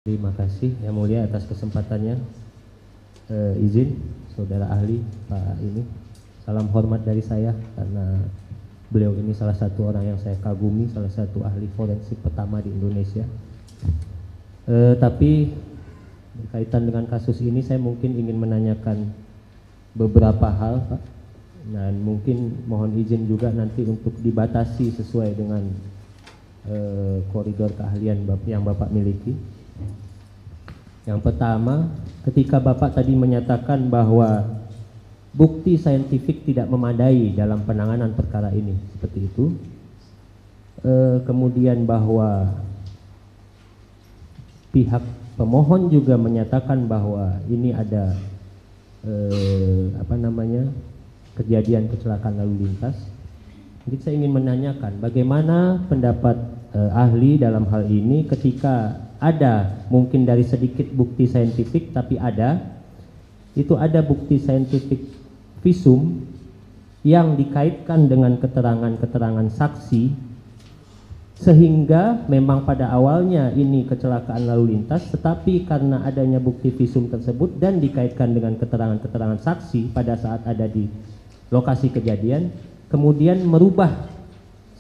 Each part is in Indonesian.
Terima kasih Yang Mulia atas kesempatannya. Izin Saudara Ahli Pak ini, salam hormat dari saya karena beliau ini salah satu orang yang saya kagumi, salah satu ahli forensik pertama di Indonesia. Tapi berkaitan dengan kasus ini saya mungkin ingin menanyakan beberapa hal, Pak, dan mungkin mohon izin juga nanti untuk dibatasi sesuai dengan koridor keahlian yang Bapak miliki. Yang pertama, ketika Bapak tadi menyatakan bahwa bukti saintifik tidak memadai dalam penanganan perkara ini, seperti itu. Kemudian bahwa pihak pemohon juga menyatakan bahwa ini ada kejadian kecelakaan lalu lintas. Jadi saya ingin menanyakan bagaimana pendapat ahli dalam hal ini ketika ada mungkin dari sedikit bukti saintifik, tapi ada bukti saintifik visum yang dikaitkan dengan keterangan-keterangan saksi, sehingga memang pada awalnya ini kecelakaan lalu lintas, tetapi karena adanya bukti visum tersebut dan dikaitkan dengan keterangan-keterangan saksi pada saat ada di lokasi kejadian, kemudian merubah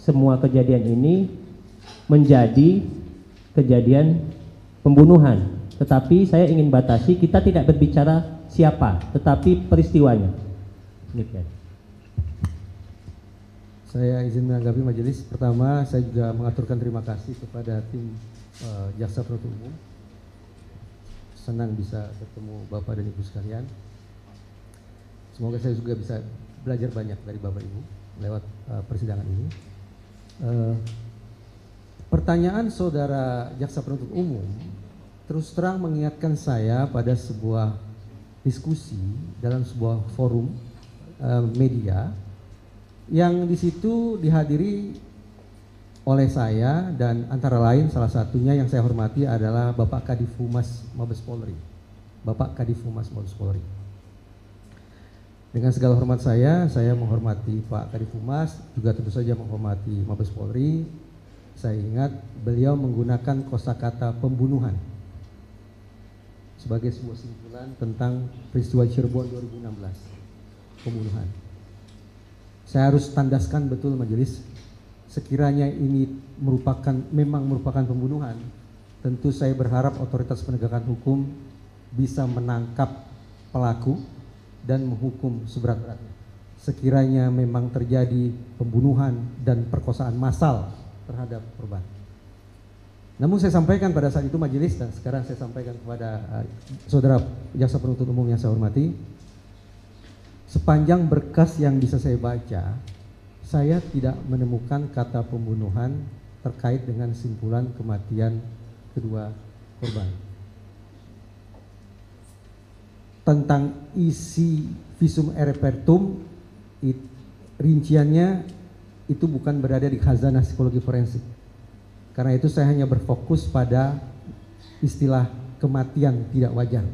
semua kejadian ini menjadi kejadian pembunuhan. Tetapi saya ingin batasi, kita tidak berbicara siapa, tetapi peristiwanya. Demikian. Saya izin menanggapi majelis. Pertama, saya juga mengaturkan terima kasih kepada tim Jaksa Penuntut Umum. Senang bisa bertemu Bapak dan Ibu sekalian. Semoga saya juga bisa belajar banyak dari Bapak Ibu lewat persidangan ini. Pertanyaan saudara Jaksa Penuntut Umum terus terang mengingatkan saya pada sebuah diskusi dalam sebuah forum media yang di situ dihadiri oleh saya, dan antara lain salah satunya yang saya hormati adalah Bapak Kadif Humas Mabes Polri. Bapak Kadif Humas Mabes Polri. Dengan segala hormat saya menghormati Pak Kadif Humas, juga tentu saja menghormati Mabes Polri. Saya ingat beliau menggunakan kosakata pembunuhan sebagai sebuah simpulan tentang peristiwa Cirebon 2016, pembunuhan. Saya harus tandaskan betul majelis, sekiranya ini memang merupakan pembunuhan, tentu saya berharap otoritas penegakan hukum bisa menangkap pelaku dan menghukum seberat-beratnya. Sekiranya memang terjadi pembunuhan dan perkosaan massal terhadap korban. Namun saya sampaikan pada saat itu majelis, dan sekarang saya sampaikan kepada saudara Jaksa Penuntut Umum yang saya hormati, sepanjang berkas yang bisa saya baca, saya tidak menemukan kata pembunuhan terkait dengan simpulan kematian kedua korban. Tentang isi visum et repertum, rinciannya itu bukan berada di khazanah psikologi forensik. Karena itu saya hanya berfokus pada istilah kematian tidak wajar.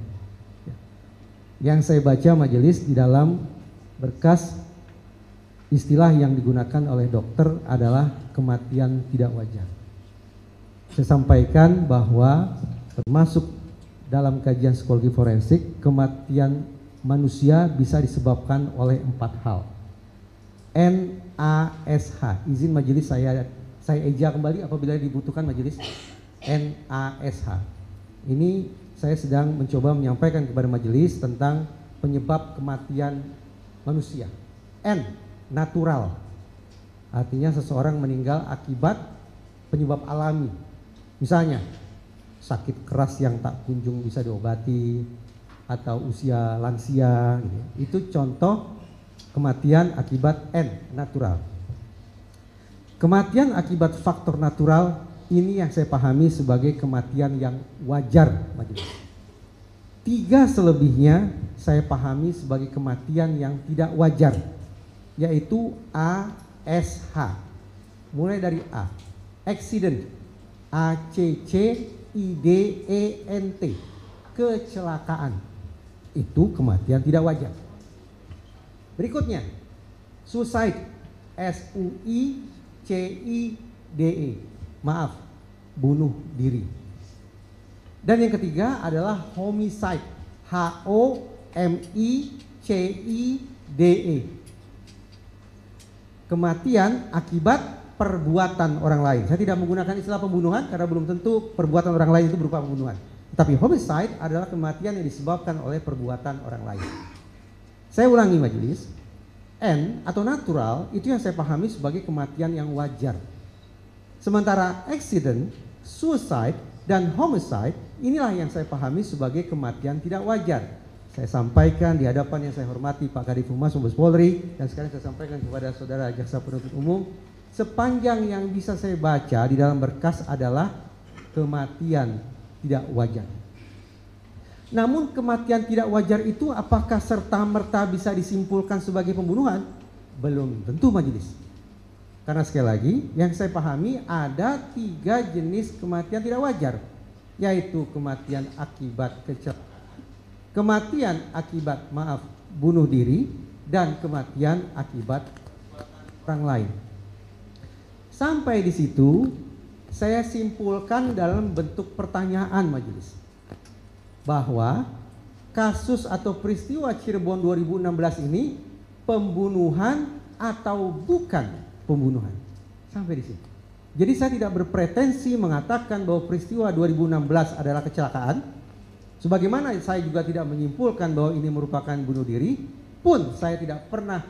Yang saya baca majelis di dalam berkas, istilah yang digunakan oleh dokter adalah kematian tidak wajar. Saya sampaikan bahwa termasuk dalam kajian psikologi forensik, kematian manusia bisa disebabkan oleh 4 hal. NASH, izin majelis saya eja kembali apabila dibutuhkan majelis. NASH. Ini saya sedang mencoba menyampaikan kepada majelis tentang penyebab kematian manusia. N, natural. Artinya seseorang meninggal akibat penyebab alami. Misalnya sakit keras yang tak kunjung bisa diobati, atau usia lansia gitu. Itu contoh kematian akibat N, natural. Kematian akibat faktor natural ini yang saya pahami sebagai kematian yang wajar majelis. 3 selebihnya saya pahami sebagai kematian yang tidak wajar, yaitu ASH. Mulai dari A, accident, ACCIDENT, kecelakaan. Itu kematian tidak wajar. Berikutnya, suicide, SUICIDE, maaf, bunuh diri. Dan yang ketiga adalah homicide, HOMICIDE, kematian akibat perbuatan orang lain. Saya tidak menggunakan istilah pembunuhan karena belum tentu perbuatan orang lain itu berupa pembunuhan. Tapi homicide adalah kematian yang disebabkan oleh perbuatan orang lain. Saya ulangi majelis, N atau natural itu yang saya pahami sebagai kematian yang wajar. Sementara accident, suicide, dan homicide inilah yang saya pahami sebagai kematian tidak wajar. Saya sampaikan di hadapan yang saya hormati Pak Kadif Humas Mabes Polri, dan sekarang saya sampaikan kepada saudara Jaksa Penuntut Umum, sepanjang yang bisa saya baca di dalam berkas adalah kematian tidak wajar. Namun kematian tidak wajar itu apakah serta-merta bisa disimpulkan sebagai pembunuhan? Belum tentu majelis. Karena sekali lagi yang saya pahami ada 3 jenis kematian tidak wajar, yaitu kematian akibat kecelakaan, kematian akibat bunuh diri, dan kematian akibat orang lain. Sampai di situ saya simpulkan dalam bentuk pertanyaan majelis, bahwa kasus atau peristiwa Cirebon 2016 ini pembunuhan atau bukan pembunuhan. Sampai di sini. Jadi saya tidak berpretensi mengatakan bahwa peristiwa 2016 adalah kecelakaan. Sebagaimana saya juga tidak menyimpulkan bahwa ini merupakan bunuh diri, pun saya tidak pernah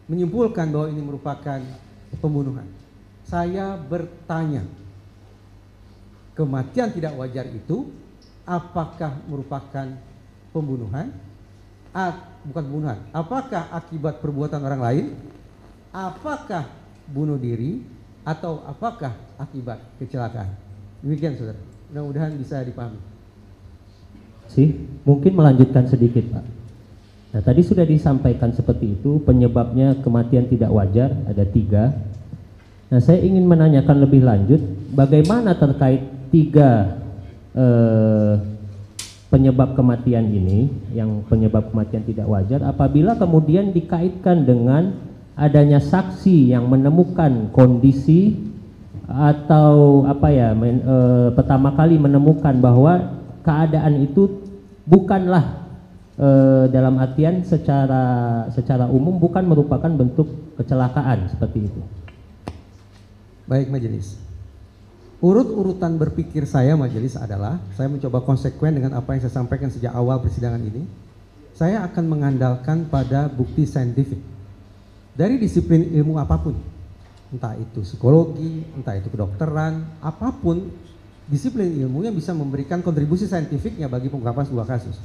menyimpulkan bahwa ini merupakan pembunuhan. Saya bertanya, kematian tidak wajar itu apakah merupakan pembunuhan? Bukan pembunuhan. Apakah akibat perbuatan orang lain? Apakah bunuh diri? Atau apakah akibat kecelakaan? Demikian saudara. Mudah-mudahan bisa dipahami. Mungkin melanjutkan sedikit Pak. Nah tadi sudah disampaikan seperti itu, penyebabnya kematian tidak wajar ada 3. Nah saya ingin menanyakan lebih lanjut, bagaimana terkait 3 penyebab kematian ini, yang penyebab kematian tidak wajar, apabila kemudian dikaitkan dengan adanya saksi yang menemukan kondisi atau pertama kali menemukan bahwa keadaan itu bukanlah dalam artian secara umum bukan merupakan bentuk kecelakaan seperti itu. Baik majelis. Urut-urutan berpikir saya majelis adalah, saya mencoba konsekuen dengan apa yang saya sampaikan sejak awal persidangan ini. Saya akan mengandalkan pada bukti saintifik dari disiplin ilmu apapun, entah itu psikologi, entah itu kedokteran, apapun disiplin ilmu yang bisa memberikan kontribusi saintifiknya bagi pengungkapan sebuah kasus.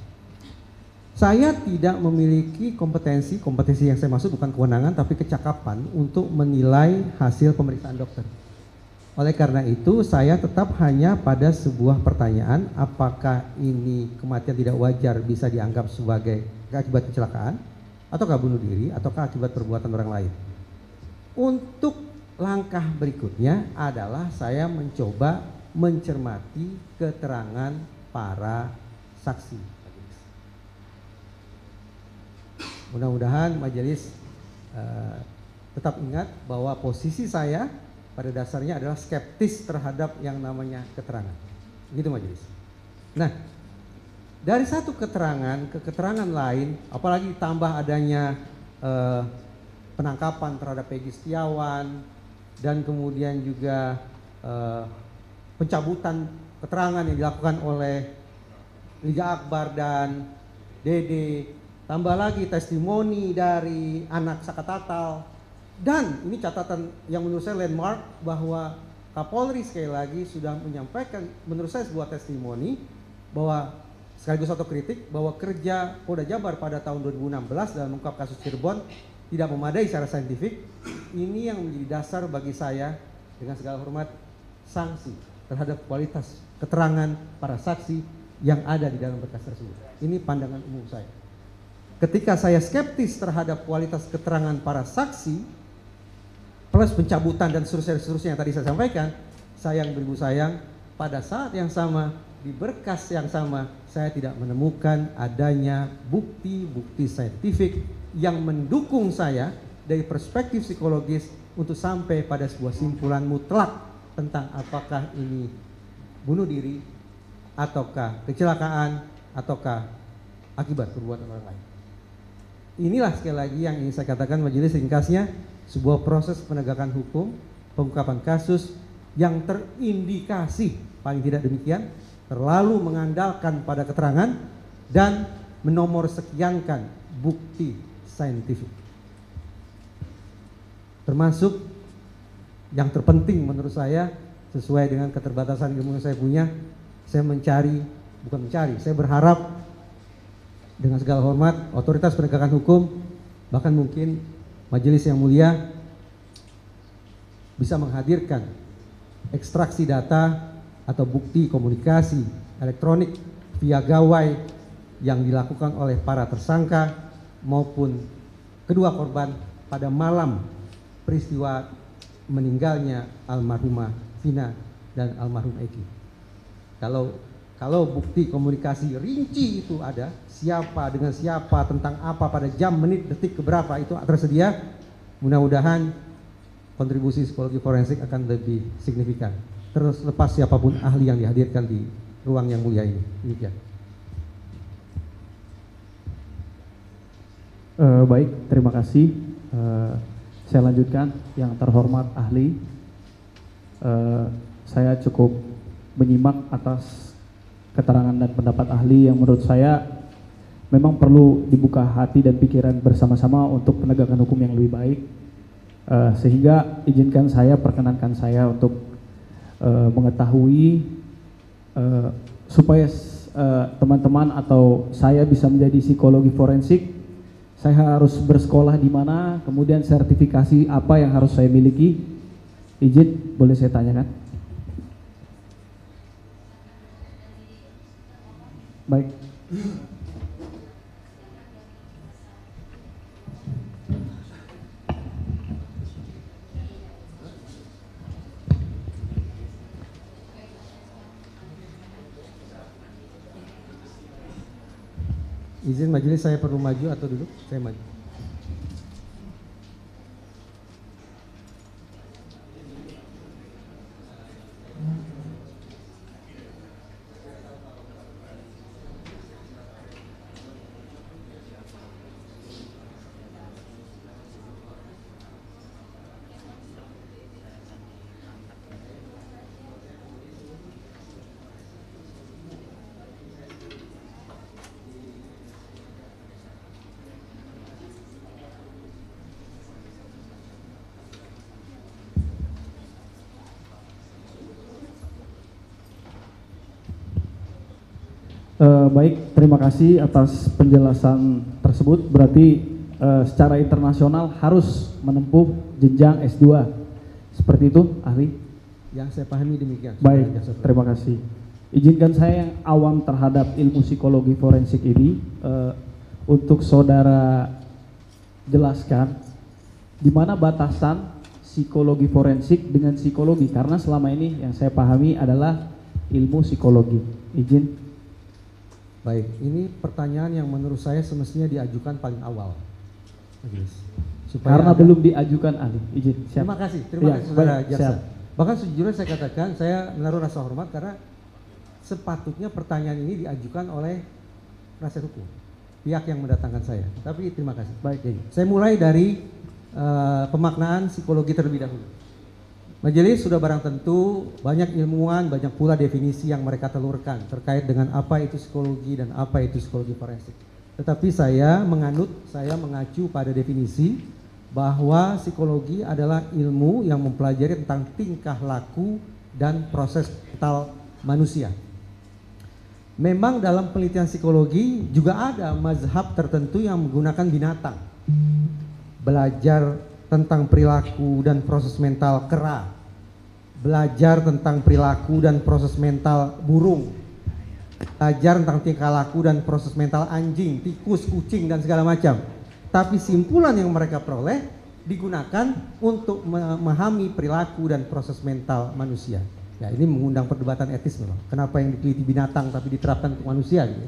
Saya tidak memiliki kompetensi yang saya maksud bukan kewenangan tapi kecakapan untuk menilai hasil pemeriksaan dokter. Oleh karena itu saya tetap hanya pada sebuah pertanyaan, apakah ini kematian tidak wajar bisa dianggap sebagai akibat kecelakaan, ataukah bunuh diri, ataukah akibat perbuatan orang lain. Untuk langkah berikutnya adalah saya mencoba mencermati keterangan para saksi. Mudah-mudahan majelis tetap ingat bahwa posisi saya pada dasarnya adalah skeptis terhadap yang namanya keterangan. Begitu majelis. Nah, dari satu keterangan ke keterangan lain, apalagi tambah adanya penangkapan terhadap Peggy Setiawan dan kemudian juga pencabutan keterangan yang dilakukan oleh Liga Akbar dan Dede, tambah lagi testimoni dari anak Sakatatal, dan ini catatan yang menurut saya landmark bahwa Kapolri sekali lagi sudah menyampaikan menurut saya sebuah testimoni bahwa sekaligus otokritik bahwa kerja Polda Jabar pada tahun 2016 dalam mengungkap kasus Cirebon tidak memadai secara saintifik. Ini yang menjadi dasar bagi saya dengan segala hormat sanksi terhadap kualitas keterangan para saksi yang ada di dalam berkas tersebut. Ini pandangan umum saya. Ketika saya skeptis terhadap kualitas keterangan para saksi plus pencabutan dan seterusnya yang tadi saya sampaikan, sayang beribu sayang, pada saat yang sama di berkas yang sama saya tidak menemukan adanya bukti-bukti saintifik yang mendukung saya dari perspektif psikologis untuk sampai pada sebuah simpulan mutlak tentang apakah ini bunuh diri ataukah kecelakaan, ataukah akibat perbuatan orang lain. Inilah sekali lagi yang ingin saya katakan majelis, ringkasnya sebuah proses penegakan hukum, pengungkapan kasus yang terindikasi, paling tidak demikian, terlalu mengandalkan pada keterangan dan menomor sekiankan bukti saintifik. Termasuk yang terpenting menurut saya, sesuai dengan keterbatasan ilmu yang saya punya, saya saya berharap dengan segala hormat otoritas penegakan hukum, bahkan mungkin majelis yang mulia, bisa menghadirkan ekstraksi data atau bukti komunikasi elektronik via gawai yang dilakukan oleh para tersangka maupun kedua korban pada malam peristiwa meninggalnya almarhumah Vina dan almarhum Eki. Kalau bukti komunikasi rinci itu ada, siapa dengan siapa, tentang apa, pada jam, menit, detik keberapa itu tersedia, mudah-mudahan kontribusi psikologi forensik akan lebih signifikan, terlepas siapapun ahli yang dihadirkan di ruang yang mulia ini. Demikian. Baik, terima kasih. Saya lanjutkan, yang terhormat ahli. Saya cukup menyimak atas keterangan dan pendapat ahli yang menurut saya memang perlu dibuka hati dan pikiran bersama-sama untuk penegakan hukum yang lebih baik. Sehingga izinkan saya, perkenankan saya untuk mengetahui supaya teman-teman atau saya bisa menjadi psikologi forensik, saya harus bersekolah di mana, kemudian sertifikasi apa yang harus saya miliki. Izin, boleh saya tanyakan? Baik. Izin majelis, saya perlu maju atau duduk? Saya maju. Baik, terima kasih atas penjelasan tersebut. Berarti secara internasional harus menempuh jenjang S2. Seperti itu, ahli? Yang saya pahami demikian. Baik, terima kasih. Izinkan saya yang awam terhadap ilmu psikologi forensik ini, untuk saudara jelaskan di mana batasan psikologi forensik dengan psikologi, karena selama ini yang saya pahami adalah ilmu psikologi. Izin. Baik, ini pertanyaan yang menurut saya semestinya diajukan paling awal. Karena belum diajukan, ahli. Izin. Siap. Terima kasih saudara jaksa. Siap. Bahkan sejujurnya saya katakan, saya menaruh rasa hormat karena sepatutnya pertanyaan ini diajukan oleh penasihat hukum, pihak yang mendatangkan saya. Tapi terima kasih. Baik. Saya mulai dari pemaknaan psikologi terlebih dahulu. Majelis sudah barang tentu banyak ilmuwan, banyak pula definisi yang mereka telurkan terkait dengan apa itu psikologi dan apa itu psikologi forensik. Tetapi saya mengacu pada definisi bahwa psikologi adalah ilmu yang mempelajari tentang tingkah laku dan proses mental manusia. Memang dalam penelitian psikologi juga ada mazhab tertentu yang menggunakan binatang. Belajar tentang perilaku dan proses mental kera, belajar tentang perilaku dan proses mental burung, belajar tentang tingkah laku dan proses mental anjing, tikus, kucing dan segala macam. Tapi simpulan yang mereka peroleh digunakan untuk memahami perilaku dan proses mental manusia. Ya, ini mengundang perdebatan etis memang. Kenapa yang diteliti binatang tapi diterapkan untuk manusia gitu.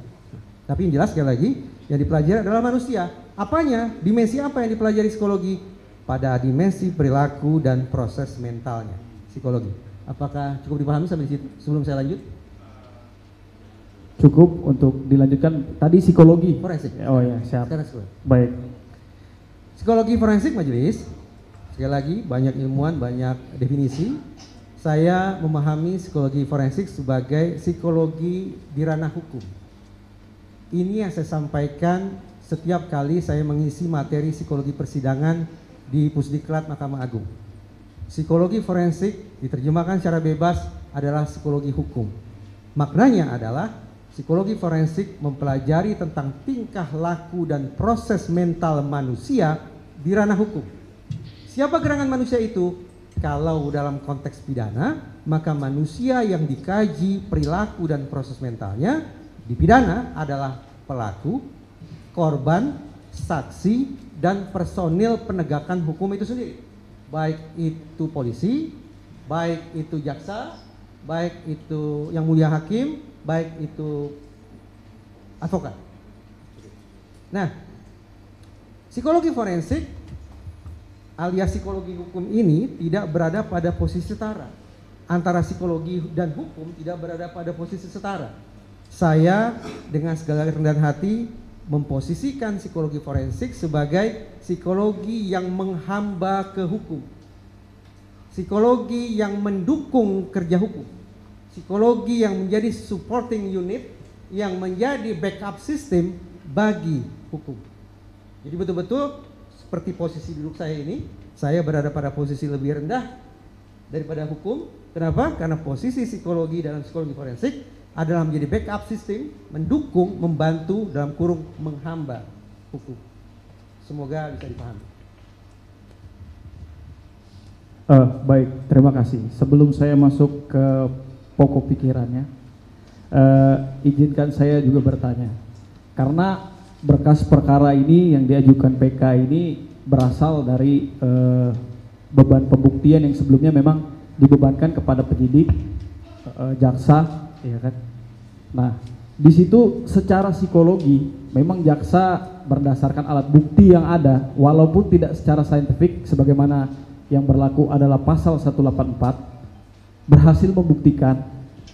Tapi yang jelas sekali lagi yang dipelajari adalah manusia. Apanya? Dimensi apa yang dipelajari psikologi? Pada dimensi perilaku dan proses mentalnya, psikologi. Apakah cukup dipahami sampai di situ sebelum saya lanjut? cukup untuk dilanjutkan. Tadi psikologi. Forensik. Oh ya, siap. Sekarang psikologi. Baik. Psikologi forensik majelis, sekali lagi banyak ilmuwan, banyak definisi. Saya memahami psikologi forensik sebagai psikologi di ranah hukum. Ini yang saya sampaikan setiap kali saya mengisi materi psikologi persidangan di Pusdiklat Mahkamah Agung. Psikologi forensik diterjemahkan secara bebas adalah psikologi hukum. Maknanya adalah psikologi forensik mempelajari tentang tingkah laku dan proses mental manusia di ranah hukum. Siapa gerangan manusia itu? Kalau dalam konteks pidana, maka manusia yang dikaji perilaku dan proses mentalnya di pidana adalah pelaku, korban, saksi, dan personil penegakan hukum itu sendiri. Baik itu polisi, baik itu jaksa, baik itu yang mulia hakim, baik itu advokat. Nah, psikologi forensik alias psikologi hukum ini tidak berada pada posisi setara. Antara psikologi dan hukum tidak berada pada posisi setara. Saya dengan segala kerendahan hati memposisikan psikologi forensik sebagai psikologi yang menghamba ke hukum. Psikologi yang mendukung kerja hukum. Psikologi yang menjadi supporting unit, yang menjadi backup system bagi hukum. Jadi betul-betul seperti posisi duduk saya ini, saya berada pada posisi lebih rendah daripada hukum. Kenapa? Karena posisi psikologi dalam psikologi forensik adalah menjadi backup system, mendukung, membantu, dalam kurung menghamba hukum. Semoga bisa dipahami. Baik, terima kasih. Sebelum saya masuk ke pokok pikirannya, izinkan saya juga bertanya. Karena berkas perkara ini yang diajukan PK ini berasal dari beban pembuktian yang sebelumnya memang dibebankan kepada penyidik, jaksa, ya kan. Nah, di situ secara psikologi memang jaksa berdasarkan alat bukti yang ada, walaupun tidak secara saintifik sebagaimana yang berlaku adalah pasal 184, berhasil membuktikan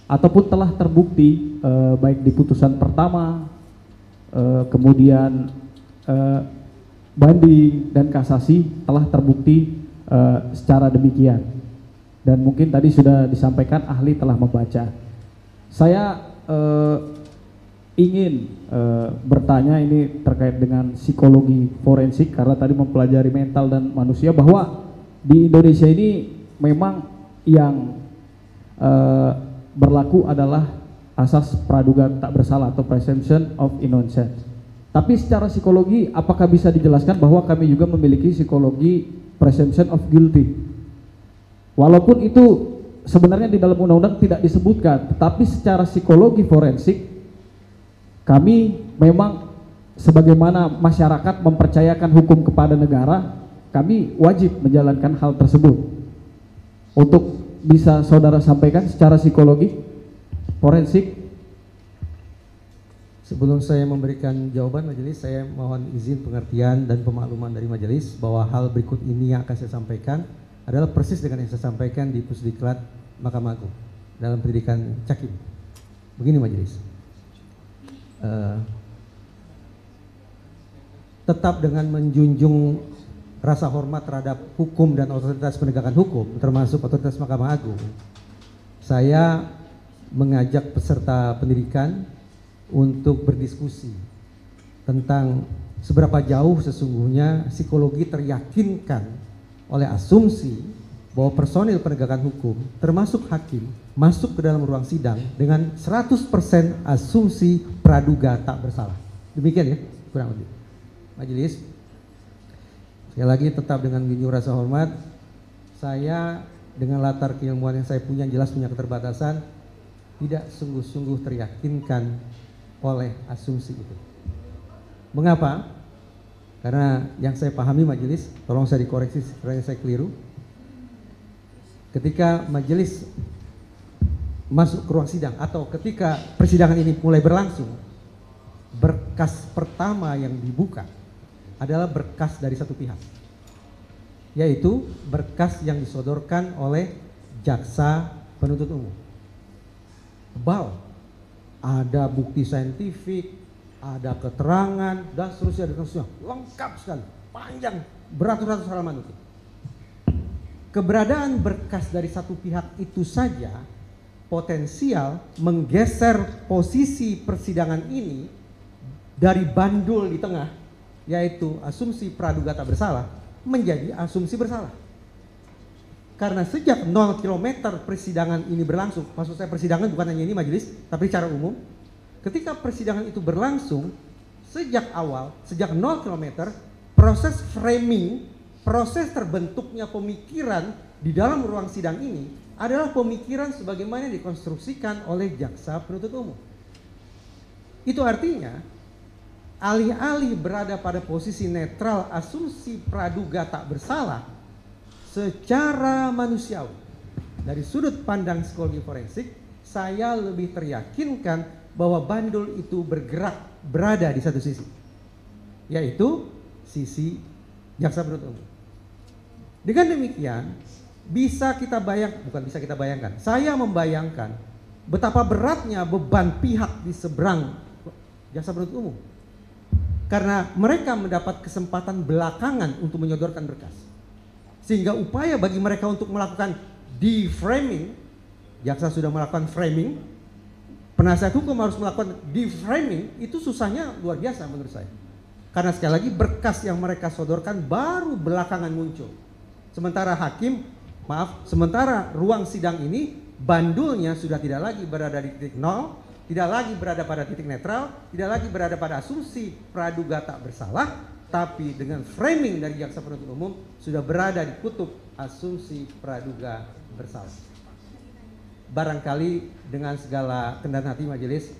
ataupun telah terbukti baik di putusan pertama, kemudian banding dan kasasi telah terbukti secara demikian. Dan mungkin tadi sudah disampaikan ahli telah membaca. Saya ingin bertanya ini terkait dengan psikologi forensik karena tadi mempelajari mental dan manusia, bahwa di Indonesia ini memang yang berlaku adalah asas praduga tak bersalah atau presumption of innocence. Tapi secara psikologi apakah bisa dijelaskan bahwa kami juga memiliki psikologi presumption of guilty? Walaupun itu sebenarnya di dalam undang-undang tidak disebutkan, tetapi secara psikologi forensik kami memang sebagaimana masyarakat mempercayakan hukum kepada negara, kami wajib menjalankan hal tersebut. Untuk bisa saudara sampaikan secara psikologi forensik. Sebelum saya memberikan jawaban majelis, saya mohon izin pengertian dan pemakluman dari majelis bahwa hal berikut ini yang akan saya sampaikan adalah persis dengan yang saya sampaikan di Pusdiklat Mahkamah Agung dalam pendidikan Cakim. Begini majelis, tetap dengan menjunjung rasa hormat terhadap hukum dan otoritas penegakan hukum, termasuk otoritas Mahkamah Agung, saya mengajak peserta pendidikan untuk berdiskusi tentang seberapa jauh sesungguhnya psikologi teryakinkan oleh asumsi bahwa personil penegakan hukum termasuk hakim masuk ke dalam ruang sidang dengan 100% asumsi praduga tak bersalah. Demikian ya kurang lebih. Majelis, sekali lagi tetap dengan junjung rasa hormat, saya dengan latar keilmuan yang saya punya jelas punya keterbatasan, tidak sungguh-sungguh teryakinkan oleh asumsi itu. Mengapa? Karena yang saya pahami majelis, tolong saya dikoreksi sekiranya saya keliru. Ketika majelis masuk ke ruang sidang atau ketika persidangan ini mulai berlangsung, berkas pertama yang dibuka adalah berkas dari satu pihak, yaitu berkas yang disodorkan oleh jaksa penuntut umum. Tebal, ada bukti saintifik, ada keterangan, dan seterusnya, lengkap sekali, panjang, beratus-ratus halaman itu. Keberadaan berkas dari satu pihak itu saja potensial menggeser posisi persidangan ini dari bandul di tengah, yaitu asumsi praduga tak bersalah, menjadi asumsi bersalah. Karena sejak 0 km persidangan ini berlangsung, maksud saya persidangan bukan hanya ini majelis, tapi secara umum, ketika persidangan itu berlangsung, sejak awal, sejak 0 km, proses framing, proses terbentuknya pemikiran di dalam ruang sidang ini adalah pemikiran sebagaimana dikonstruksikan oleh jaksa penuntut umum. Itu artinya, alih-alih berada pada posisi netral asumsi praduga tak bersalah, secara manusiawi, dari sudut pandang psikologi forensik, saya lebih teryakinkan bahwa bandul itu berada di satu sisi, yaitu sisi jaksa penuntut umum. Dengan demikian, saya membayangkan betapa beratnya beban pihak di seberang jaksa penuntut umum, karena mereka mendapat kesempatan belakangan untuk menyodorkan berkas, sehingga upaya bagi mereka untuk melakukan deframing, jaksa sudah melakukan framing, penasihat hukum harus melakukan deframing, itu susahnya luar biasa menurut saya, karena sekali lagi berkas yang mereka sodorkan baru belakangan muncul. Sementara ruang sidang ini bandulnya sudah tidak lagi berada di titik nol, tidak lagi berada pada titik netral, tidak lagi berada pada asumsi praduga tak bersalah, tapi dengan framing dari jaksa penuntut umum sudah berada di kutub asumsi praduga bersalah. Barangkali dengan segala kendaraan hati majelis,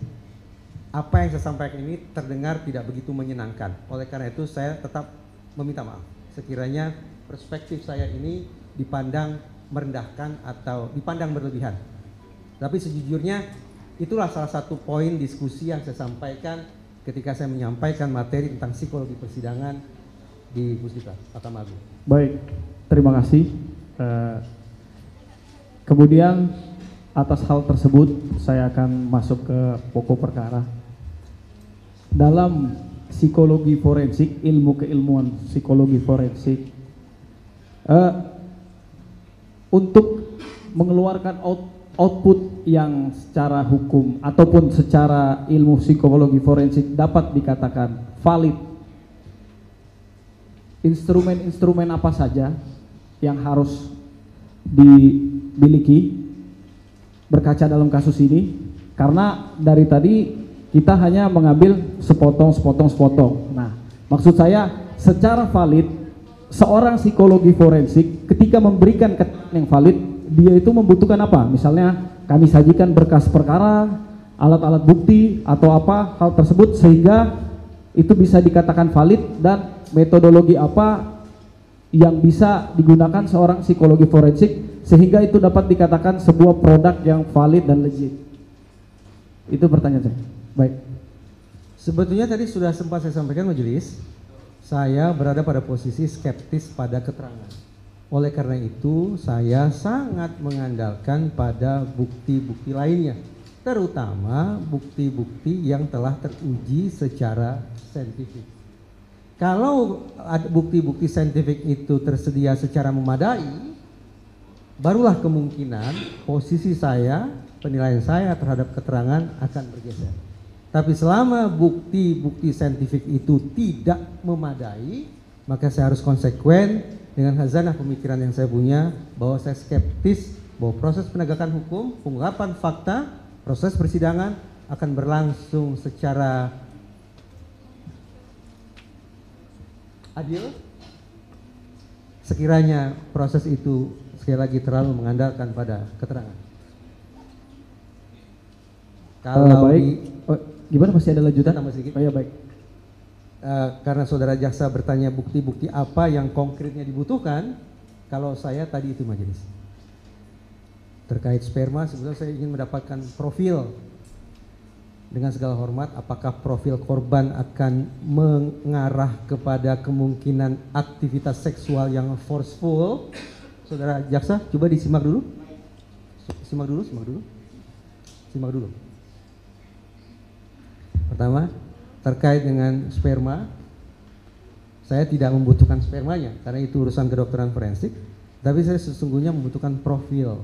apa yang saya sampaikan ini terdengar tidak begitu menyenangkan. Oleh karena itu saya tetap meminta maaf sekiranya perspektif saya ini dipandang merendahkan atau dipandang berlebihan. Tapi sejujurnya itulah salah satu poin diskusi yang saya sampaikan ketika saya menyampaikan materi tentang psikologi persidangan di Puspita Mahkamah Agung. Baik, terima kasih. Kemudian atas hal tersebut saya akan masuk ke pokok perkara. Dalam psikologi forensik, ilmu keilmuan psikologi forensik, untuk mengeluarkan output yang secara hukum ataupun secara ilmu psikologi forensik dapat dikatakan valid, instrumen-instrumen apa saja yang harus dimiliki berkaca dalam kasus ini, karena dari tadi kita hanya mengambil sepotong. Nah, maksud saya secara valid, seorang psikologi forensik ketika memberikan keterangan yang valid, dia itu membutuhkan apa? Misalnya kami sajikan berkas perkara, alat-alat bukti atau apa hal tersebut sehingga itu bisa dikatakan valid, dan metodologi apa yang bisa digunakan seorang psikologi forensik sehingga itu dapat dikatakan sebuah produk yang valid dan legit. Itu pertanyaan saya. Baik. Sebetulnya tadi sudah sempat saya sampaikan majelis, saya berada pada posisi skeptis pada keterangan. Oleh karena itu saya sangat mengandalkan pada bukti-bukti lainnya, terutama bukti-bukti yang telah teruji secara saintifik. Kalau bukti-bukti saintifik itu tersedia secara memadai, barulah kemungkinan posisi saya, penilaian saya terhadap keterangan akan bergeser. Tapi selama bukti-bukti saintifik itu tidak memadai, maka saya harus konsekuen dengan khazanah pemikiran yang saya punya, bahwa saya skeptis bahwa proses penegakan hukum, pengungkapan fakta, proses persidangan akan berlangsung secara adil sekiranya proses itu sekali lagi terlalu mengandalkan pada keterangan. Kalau baik. Gimana, masih ada lanjutan? Tambah sedikit. Oh ya, baik. Karena saudara jaksa bertanya bukti-bukti apa yang konkretnya dibutuhkan, kalau saya tadi itu majelis terkait sperma, sebetulnya saya ingin mendapatkan profil. Dengan segala hormat, apakah profil korban akan mengarah kepada kemungkinan aktivitas seksual yang forceful? Saudara jaksa coba disimak dulu. Simak dulu. Pertama, terkait dengan sperma, saya tidak membutuhkan spermanya karena itu urusan kedokteran forensik, tapi saya sesungguhnya membutuhkan profil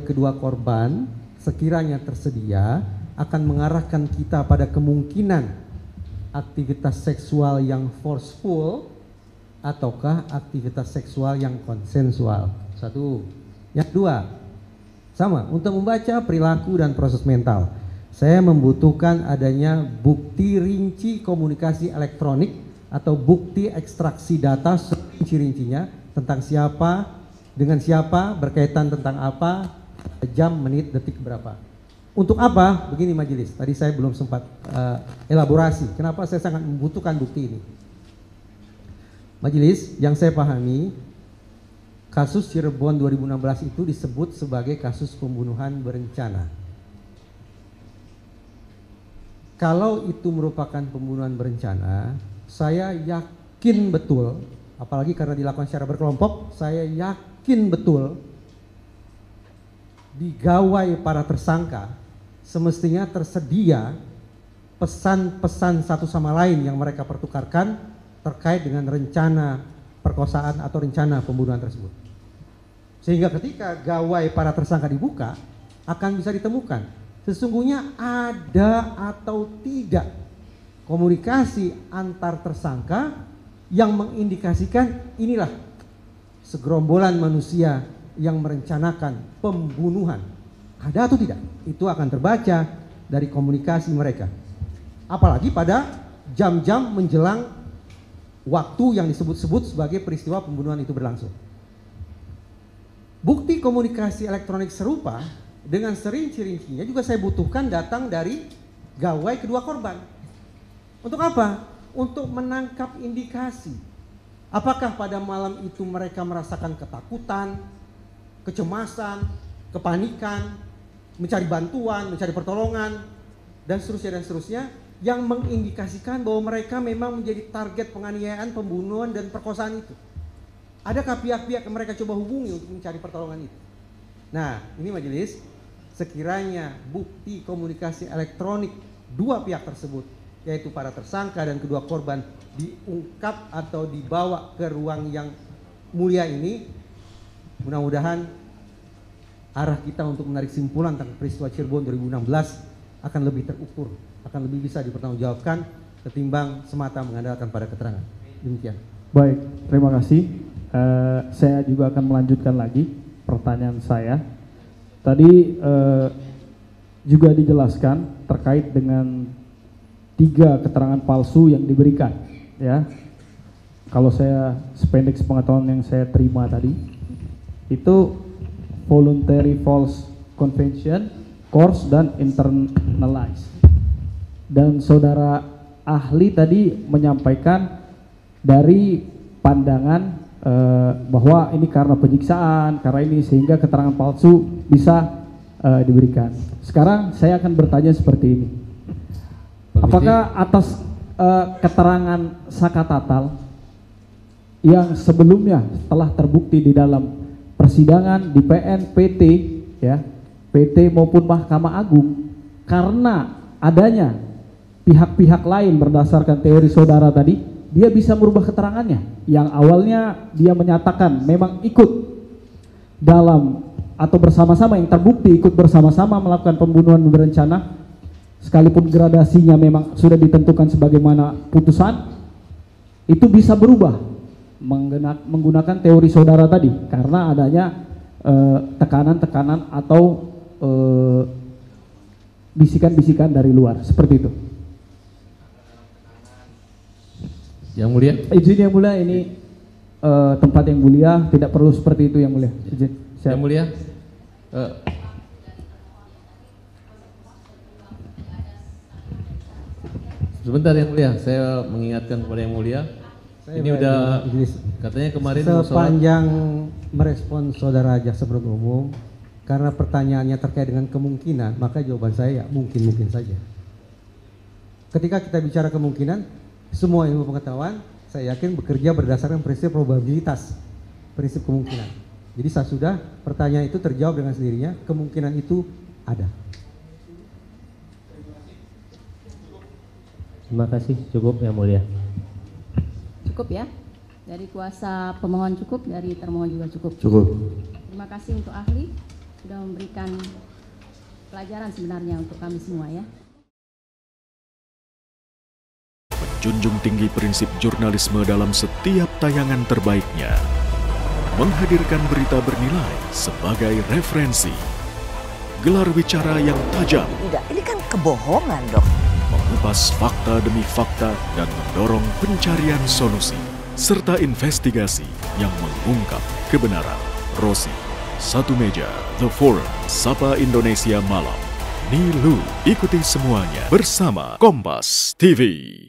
kedua korban sekiranya tersedia akan mengarahkan kita pada kemungkinan aktivitas seksual yang forceful ataukah aktivitas seksual yang konsensual. Satu. Yang kedua, sama, untuk membaca perilaku dan proses mental, saya membutuhkan adanya bukti rinci komunikasi elektronik atau bukti ekstraksi data rinci-rincinya tentang siapa, dengan siapa, berkaitan tentang apa, jam, menit, detik berapa. Untuk apa? Begini majelis, tadi saya belum sempat elaborasi kenapa saya sangat membutuhkan bukti ini. Majelis, yang saya pahami, kasus Cirebon 2016 itu disebut sebagai kasus pembunuhan berencana. Kalau itu merupakan pembunuhan berencana, saya yakin betul, apalagi karena dilakukan secara berkelompok, saya yakin betul di gawai para tersangka semestinya tersedia pesan-pesan satu sama lain yang mereka pertukarkan terkait dengan rencana perkosaan atau rencana pembunuhan tersebut. Sehingga ketika gawai para tersangka dibuka, akan bisa ditemukan sesungguhnya ada atau tidak komunikasi antar tersangka yang mengindikasikan inilah segerombolan manusia yang merencanakan pembunuhan. Ada atau tidak? Itu akan terbaca dari komunikasi mereka. Apalagi pada jam-jam menjelang waktu yang disebut-sebut sebagai peristiwa pembunuhan itu berlangsung. Bukti komunikasi elektronik serupa dengan serinci-rincinya juga saya butuhkan datang dari gawai kedua korban. Untuk apa? Untuk menangkap indikasi. Apakah pada malam itu mereka merasakan ketakutan, kecemasan, kepanikan, mencari bantuan, mencari pertolongan, dan seterusnya, yang mengindikasikan bahwa mereka memang menjadi target penganiayaan, pembunuhan, dan perkosaan itu. Adakah pihak-pihak yang mereka coba hubungi untuk mencari pertolongan itu? Nah, ini majelis, sekiranya bukti komunikasi elektronik dua pihak tersebut, yaitu para tersangka dan kedua korban, diungkap atau dibawa ke ruang yang mulia ini, mudah-mudahan arah kita untuk menarik simpulan tentang peristiwa Cirebon 2016 akan lebih terukur, akan lebih bisa dipertanggungjawabkan ketimbang semata mengandalkan pada keterangan. Demikian. Baik, terima kasih. Saya juga akan melanjutkan lagi pertanyaan saya. Tadi juga dijelaskan terkait dengan 3 keterangan palsu yang diberikan, ya. Kalau saya sependek sepengetahuan yang saya terima tadi, itu voluntary false confession, coerced, dan internalized. Dan saudara ahli tadi menyampaikan dari pandangan bahwa ini karena penyiksaan, karena ini sehingga keterangan palsu bisa diberikan. Sekarang saya akan bertanya seperti ini. Apakah atas keterangan Saka Tatal yang sebelumnya telah terbukti di dalam persidangan di PN, PT, ya, PT maupun Mahkamah Agung, karena adanya pihak-pihak lain berdasarkan teori saudara tadi, dia bisa merubah keterangannya yang awalnya dia menyatakan memang ikut dalam atau bersama-sama, yang terbukti ikut bersama-sama melakukan pembunuhan berencana, sekalipun gradasinya memang sudah ditentukan sebagaimana putusan, itu bisa berubah menggunakan teori saudara tadi karena adanya tekanan-tekanan atau bisikan-bisikan dari luar, seperti itu. Yang mulia, izin yang mulia, ini tempat yang mulia, tidak perlu seperti itu yang mulia. Izin. Yang mulia, sebentar yang mulia, saya mengingatkan kepada yang mulia. Ini udah katanya kemarin sepanjang merespon saudara jaksa penuntut umum, karena pertanyaannya terkait dengan kemungkinan, maka jawaban saya mungkin saja. Ketika kita bicara kemungkinan, semua ilmu pengetahuan saya yakin bekerja berdasarkan prinsip probabilitas, prinsip kemungkinan. Jadi sudah pertanyaan itu terjawab dengan sendirinya, kemungkinan itu ada. Terima kasih, cukup Yang Mulia. Cukup ya? Dari kuasa pemohon cukup, dari termohon juga cukup. Cukup. Terima kasih untuk ahli sudah memberikan pelajaran sebenarnya untuk kami semua ya. Menjunjung tinggi prinsip jurnalisme dalam setiap tayangan terbaiknya. Menghadirkan berita bernilai sebagai referensi. Gelar bicara yang tajam. Tidak, ini kan kebohongan dong. Mengupas fakta demi fakta dan mendorong pencarian solusi. Serta investigasi yang mengungkap kebenaran. Rosi, Satu Meja, The Forum, Sapa Indonesia Malam. Nilu, ikuti semuanya bersama Kompas TV.